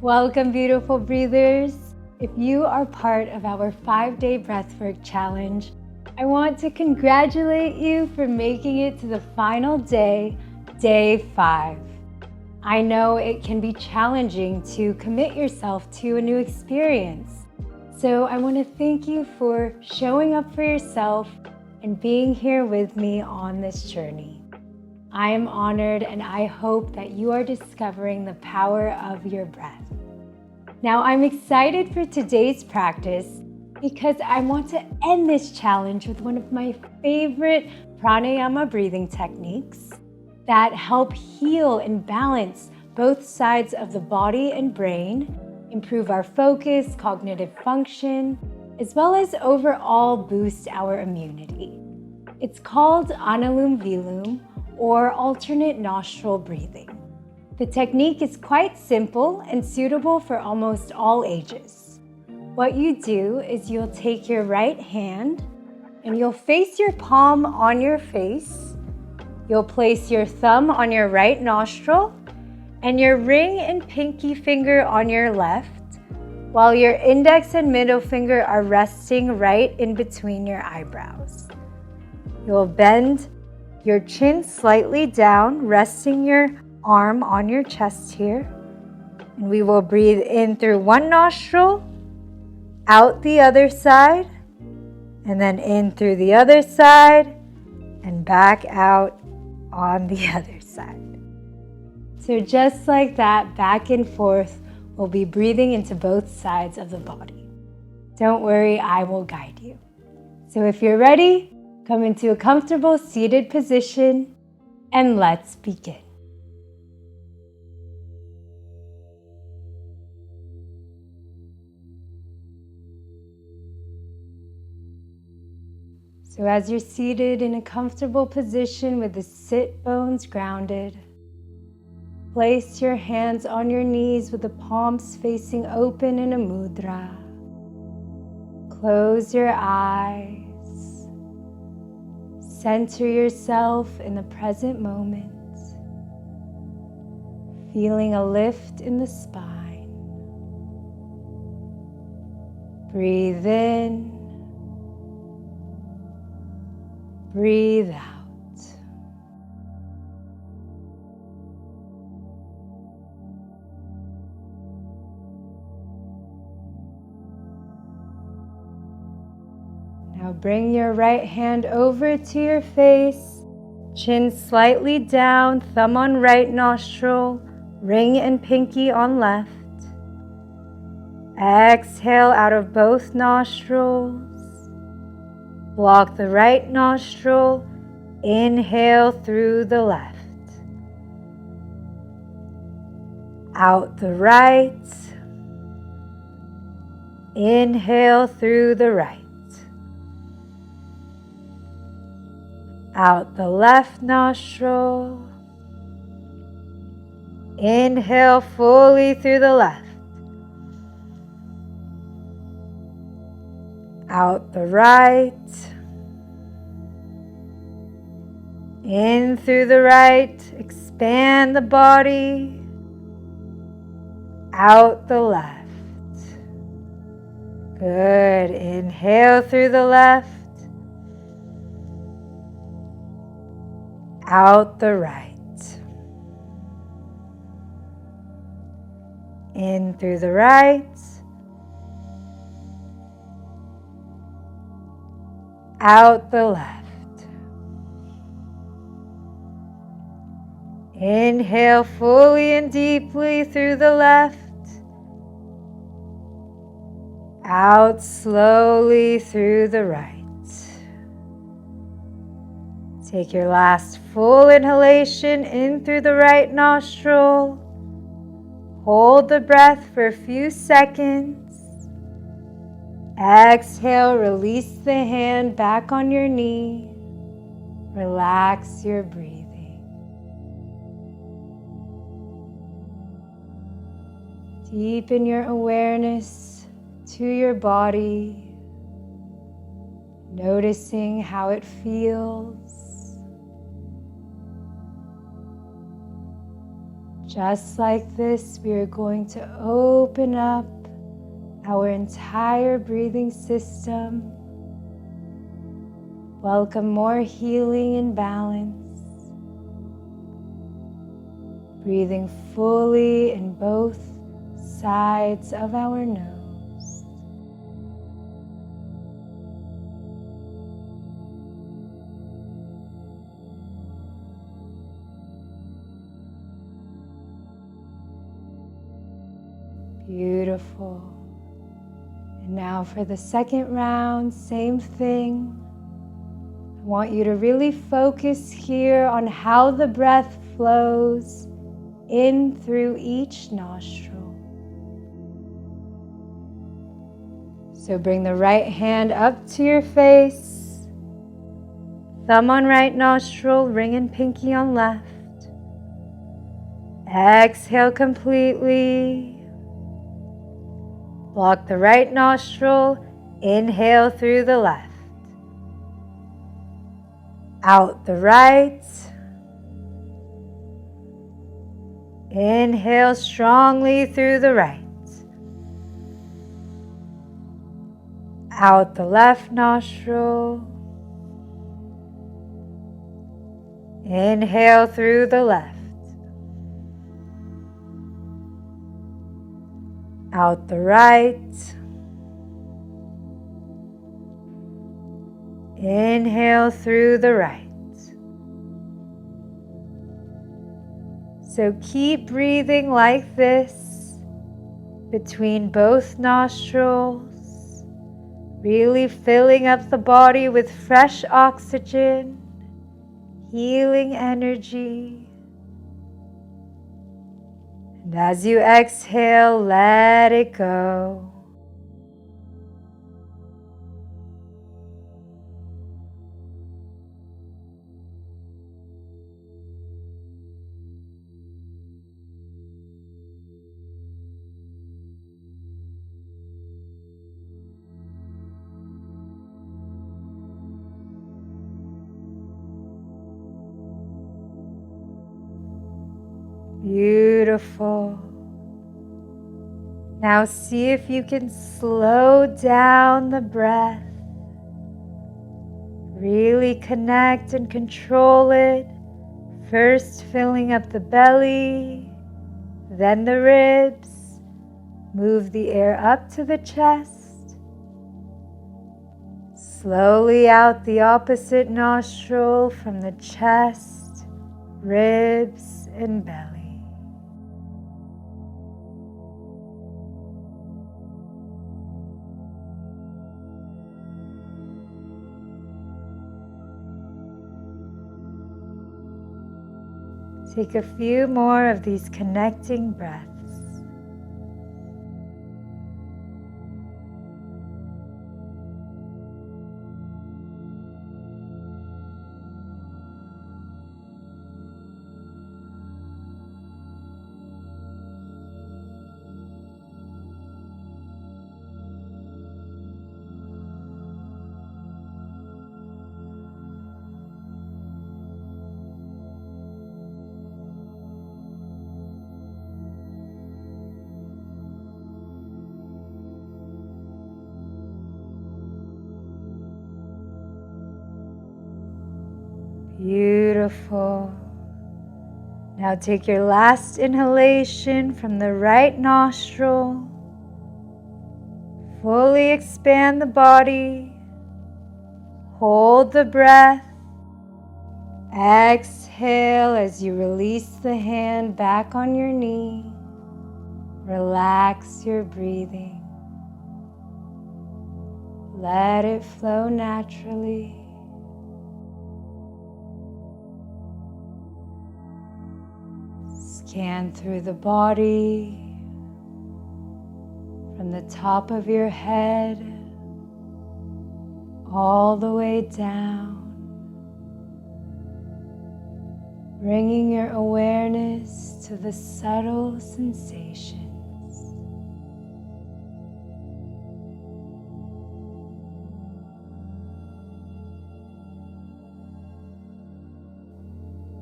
Welcome, beautiful breathers. If you are part of our 5-day breathwork challenge, I want to congratulate you for making it to the final day, day 5. I know it can be challenging to commit yourself to a new experience. So I want to thank you for showing up for yourself and being here with me on this journey. I am honored and I hope that you are discovering the power of your breath. Now I'm excited for today's practice because I want to end this challenge with one of my favorite pranayama breathing techniques that help heal and balance both sides of the body and brain, improve our focus, cognitive function, as well as overall boost our immunity. It's called Anulom Vilom, or alternate nostril breathing. The technique is quite simple and suitable for almost all ages. What you do is you'll take your right hand and you'll face your palm on your face. You'll place your thumb on your right nostril and your ring and pinky finger on your left, while your index and middle finger are resting right in between your eyebrows. You'll bend your chin slightly down, resting your arm on your chest here. And we will breathe in through one nostril, out the other side, and then in through the other side, and back out on the other side. So just like that, back and forth, we'll be breathing into both sides of the body. Don't worry, I will guide you. So if you're ready, come into a comfortable seated position and let's begin. So as you're seated in a comfortable position with the sit bones grounded, place your hands on your knees with the palms facing open in a mudra. Close your eyes. Center yourself in the present moment, feeling a lift in the spine. Breathe in, breathe out. Now bring your right hand over to your face, chin slightly down, thumb on right nostril, ring and pinky on left. Exhale out of both nostrils. Block the right nostril, inhale through the left. Out the right, inhale through the right. Out the left nostril, inhale fully through the left. Out the right, in through the right, expand the body. Out the left. Good, inhale through the left. Out the right. In through the right. Out the left. Inhale fully and deeply through the left. Out slowly through the right. Take your last full inhalation in through the right nostril. Hold the breath for a few seconds. Exhale, release the hand back on your knee. Relax your breathing. Deepen your awareness to your body, noticing how it feels. Just like this, we are going to open up our entire breathing system. Welcome more healing and balance. Breathing fully in both sides of our nose. Beautiful. And now for the second round, same thing. I want you to really focus here on how the breath flows in through each nostril. So bring the right hand up to your face, thumb on right nostril, ring and pinky on left. Exhale completely. Block the right nostril, inhale through the left. Out the right. Inhale strongly through the right. Out the left nostril. Inhale through the left. Out the right. Inhale through the right. So keep breathing like this between both nostrils, really filling up the body with fresh oxygen, healing energy. And as you exhale, let it go. Beautiful. Now see if you can slow down the breath. Really connect and control it. First filling up the belly, then the ribs. Move the air up to the chest. Slowly out the opposite nostril from the chest, ribs, and belly. Take a few more of these connecting breaths. Beautiful. Now take your last inhalation from the right nostril. Fully expand the body. Hold the breath. Exhale as you release the hand back on your knee. Relax your breathing. Let it flow naturally. Scan through the body, from the top of your head, all the way down, bringing your awareness to the subtle sensations.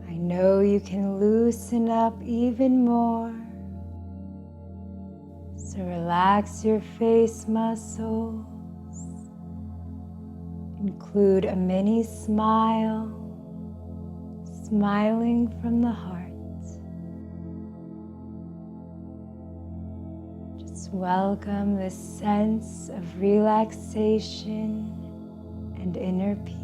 I know you can loosen up even more. So relax your face muscles. Include a mini smile, smiling from the heart. Just welcome this sense of relaxation and inner peace.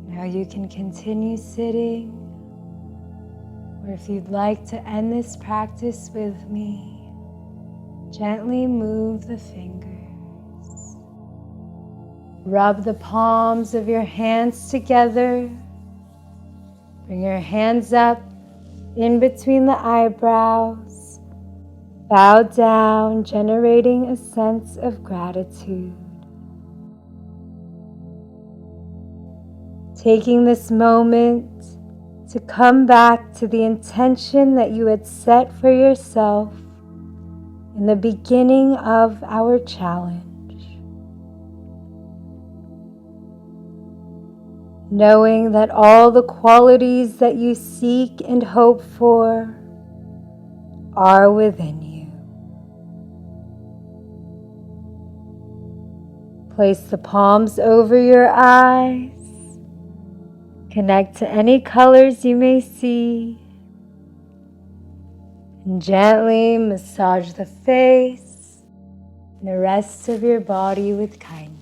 Now you can continue sitting, or if you'd like to end this practice with me, gently move the fingers. Rub the palms of your hands together. Bring your hands up in between the eyebrows. Bow down, generating a sense of gratitude. Taking this moment to come back to the intention that you had set for yourself in the beginning of our challenge. Knowing that all the qualities that you seek and hope for are within you. Place the palms over your eyes. Connect to any colors you may see. And gently massage the face and the rest of your body with kindness.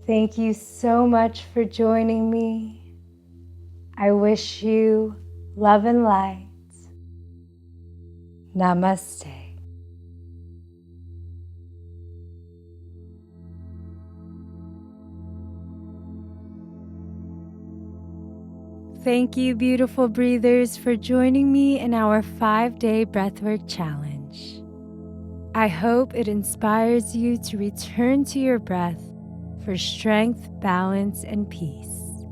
Thank you so much for joining me. I wish you love and light. Namaste. Thank you, beautiful breathers, for joining me in our 5-day breathwork challenge. I hope it inspires you to return to your breath for strength, balance, and peace.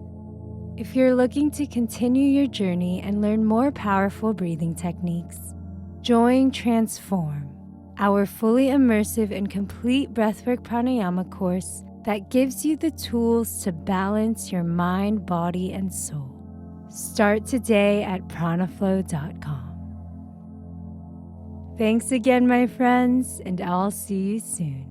If you're looking to continue your journey and learn more powerful breathing techniques, join Transform, our fully immersive and complete breathwork pranayama course that gives you the tools to balance your mind, body, and soul. Start today at PranaFlo.com. Thanks again, my friends, and I'll see you soon.